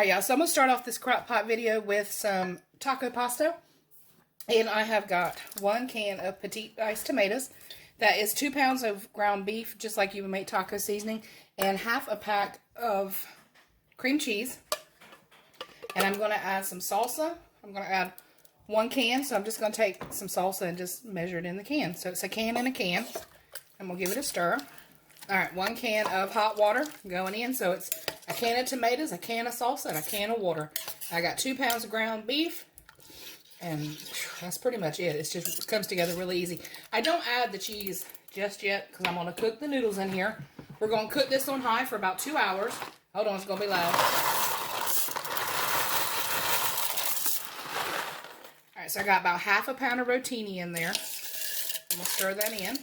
Alright, y'all, so I'm going to start off this crock pot video with some taco pasta. And I have got 1 can of petite diced tomatoes. That is 2 pounds of ground beef, just like you would make taco seasoning. And half a pack of cream cheese. And I'm going to add some salsa. I'm going to add 1 can, so I'm just going to take some salsa and just measure it in the can. So it's a can and a can. I'm going to give it a stir. Alright, 1 can of hot water going in. So it's a can of tomatoes, a can of salsa, and a can of water. I got 2 pounds of ground beef. And that's pretty much it. It comes together really easy. I don't add the cheese just yet because I'm going to cook the noodles in here. We're going to cook this on high for about 2 hours. Hold on, it's going to be loud. Alright, so I got about half a pound of rotini in there. I'm going to stir that in.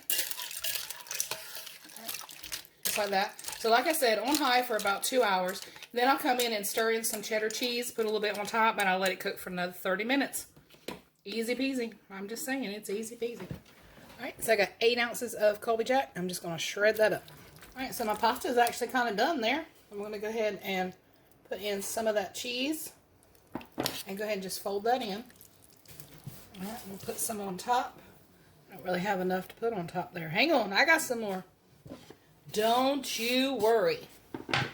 Just like that. So like I said, on high for about 2 hours. Then I'll come in and stir in some cheddar cheese, put a little bit on top, and I'll let it cook for another 30 minutes. Easy peasy. I'm just saying, it's easy peasy. Alright, so I got 8 ounces of Colby Jack. I'm just going to shred that up. Alright, so my pasta is actually kind of done there. I'm going to go ahead and put in some of that cheese. And go ahead and just fold that in. Alright, we'll put some on top. I don't really have enough to put on top there. Hang on, I got some more. Don't you worry. Alright,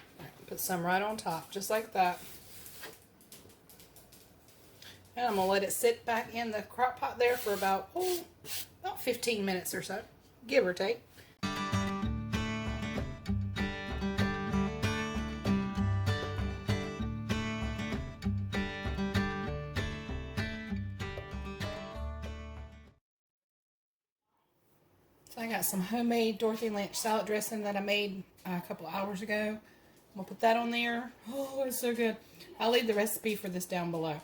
put some right on top, just like that. And I'm going to let it sit back in the crock pot there for about 15 minutes or so, give or take. So I got some homemade Dorothy Lynch salad dressing that I made a couple hours ago. I'm going to put that on there. Oh, it's so good. I'll leave the recipe for this down below.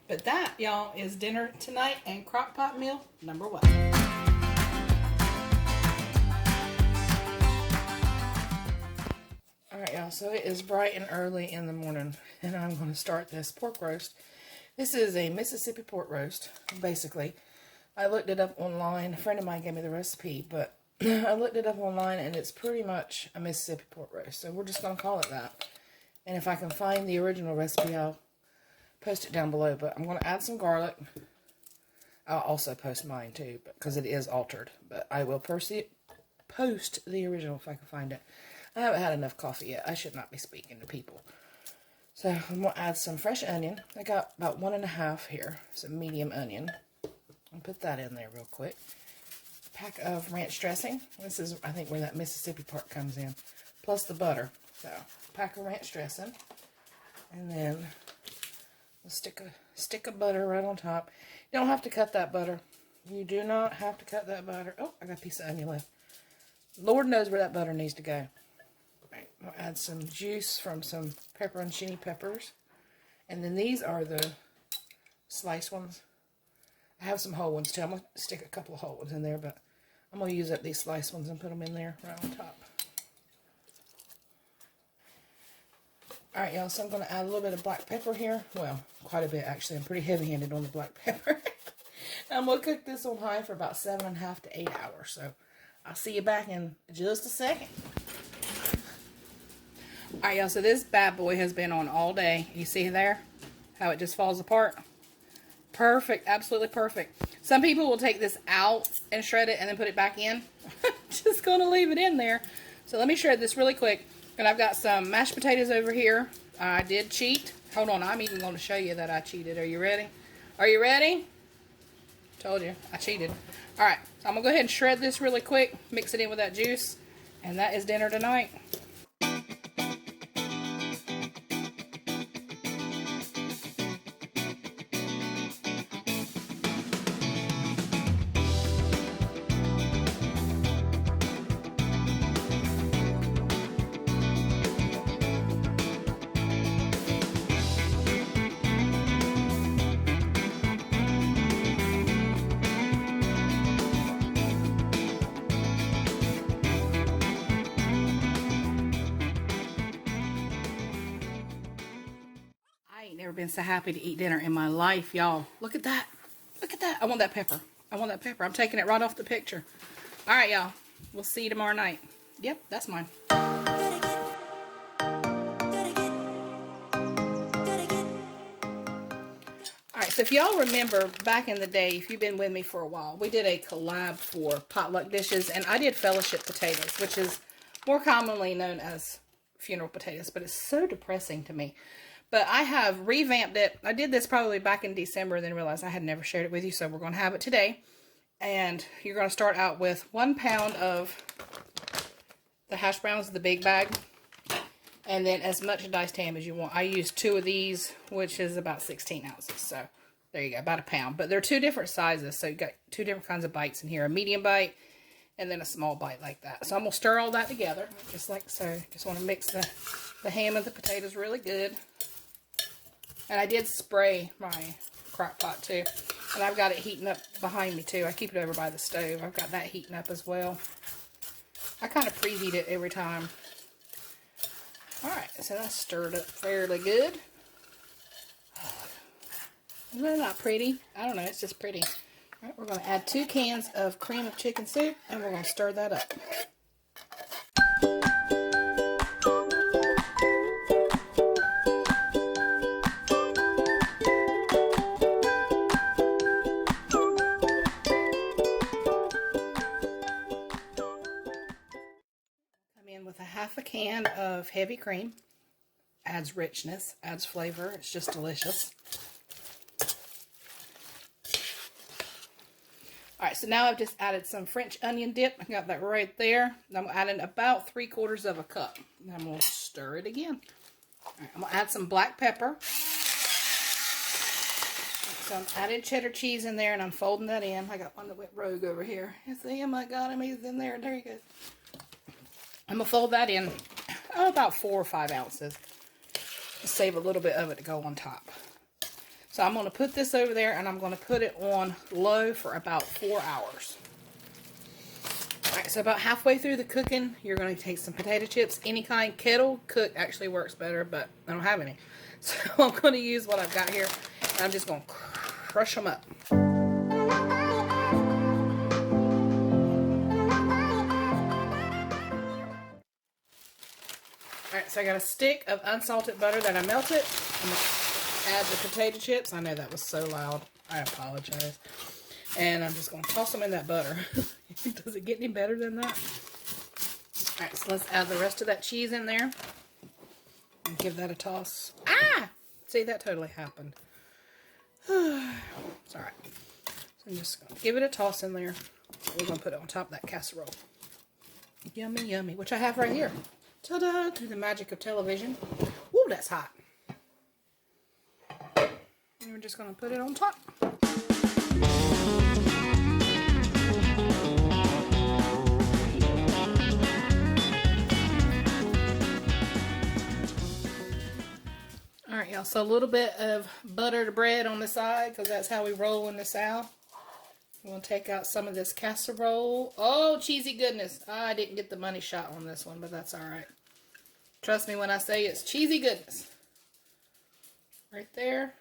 But that, y'all, is dinner tonight and crock pot meal number 1. Alright, y'all, so it is bright and early in the morning, and I'm going to start this pork roast. This is a Mississippi pork roast, basically. I looked it up online. A friend of mine gave me the recipe, but I looked it up online, and it's pretty much a Mississippi pork roast. So we're just going to call it that. And if I can find the original recipe, I'll post it down below. But I'm going to add some garlic. I'll also post mine too, because it is altered. But I will post the original if I can find it. I haven't had enough coffee yet. I should not be speaking to people. So I'm going to add some fresh onion. I got about 1.5 here. It's a medium onion. I'll put that in there real quick. A pack of ranch dressing. This is, I think, where that Mississippi part comes in. Plus the butter. So, pack of ranch dressing. And then a stick of butter right on top. You don't have to cut that butter. You do not have to cut that butter. Oh, I got a piece of onion left. Lord knows where that butter needs to go. Alright, I'll add some juice from some pepperoncini peppers. And then these are the sliced ones. I have some whole ones too. I'm going to stick a couple of whole ones in there, but I'm going to use up these sliced ones and put them in there right on top. Alright, y'all, so I'm going to add a little bit of black pepper here. Well, quite a bit, actually. I'm pretty heavy-handed on the black pepper. I'm going to cook this on high for about 7.5 to 8 hours. So, I'll see you back in just a second. Alright, y'all, so this bad boy has been on all day. You see there how it just falls apart? Perfect, absolutely perfect. Some people will take this out and shred it and then put it back in. Just going to leave it in there. So, let me shred this really quick. And I've got some mashed potatoes over here. I did cheat. Hold on, I'm even going to show you that I cheated. Are you ready? Are you ready? Told you, I cheated. Alright, so I'm going to go ahead and shred this really quick. Mix it in with that juice. And that is dinner tonight. Never been so happy to eat dinner in my life, y'all. Look at that. Look at that. I want that pepper. I want that pepper. I'm taking it right off the picture. All right, y'all. We'll see you tomorrow night. Yep, that's mine. So if y'all remember back in the day, if you've been with me for a while, we did a collab for potluck dishes, and I did fellowship potatoes, which is more commonly known as funeral potatoes, but it's so depressing to me. But I have revamped it. I did this probably back in December, then realized I had never shared it with you, so we're going to have it today. And you're going to start out with 1 pound of the hash browns, the big bag, and then as much diced ham as you want. I used 2 of these, which is about 16 ounces, so there you go, about 1 pound. But they're 2 different sizes, so you got 2 different kinds of bites in here, a medium bite and then a small bite like that. So I'm going to stir all that together, just like so. Just want to mix the ham and the potatoes really good. And I did spray my crock pot too. And I've got it heating up behind me too. I keep it over by the stove. I've got that heating up as well. I kind of preheat it every time. Alright, so that's stirred up fairly good. Isn't that not pretty? I don't know, it's just pretty. Alright, we're going to add 2 cans of cream of chicken soup, and we're going to stir that up. Come in with a 1/2 can of heavy cream. Adds richness, adds flavor. It's just delicious. Alright, so now I've just added some French onion dip. I got that right there. I'm adding about 3/4 cup. And I'm going to stir it again. Alright, I'm going to add some black pepper. So I'm adding cheddar cheese in there, and I'm folding that in. I got one that went rogue over here. See him? I got him. He's in there. There you go. I'm going to fold that in about 4 or 5 ounces. Save a little bit of it to go on top. So I'm going to put this over there, and I'm going to put it on low for about 4 hours. Alright, so about halfway through the cooking, you're going to take some potato chips. Any kind. Kettle cook actually works better, but I don't have any. So I'm going to use what I've got here, and I'm just going to crush them up. Alright, so I got a stick of unsalted butter that I melted. I'm going to add the potato chips. I know that was so loud. I apologize. And I'm just going to toss them in that butter. Does it get any better than that? Alright, so let's add the rest of that cheese in there. And give that a toss. Ah! See, that totally happened. It's alright. So I'm just going to give it a toss in there. We're going to put it on top of that casserole. Yummy, yummy. Which I have right here. Ta-da! Through the magic of television. Woo, that's hot. And we're just going to put it on top. Alright, y'all. So a little bit of buttered bread on the side, because that's how we roll in the South. We're going to take out some of this casserole. Oh, cheesy goodness. I didn't get the money shot on this one, but that's alright. Trust me when I say it's cheesy goodness. Right there.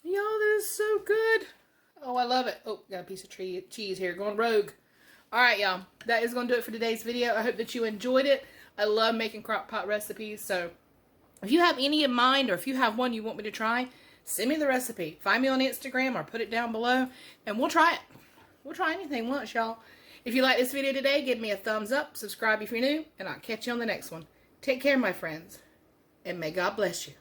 Y'all, this is so good. Oh, I love it. Oh, got a piece of cheese here. Going rogue. Alright, y'all. That is going to do it for today's video. I hope that you enjoyed it. I love making crock pot recipes. So, if you have any in mind, or if you have one you want me to try, send me the recipe. Find me on Instagram or put it down below, and we'll try it. We'll try anything once, y'all. If you like this video today, give me a thumbs up, subscribe if you're new, and I'll catch you on the next one. Take care, my friends, and may God bless you.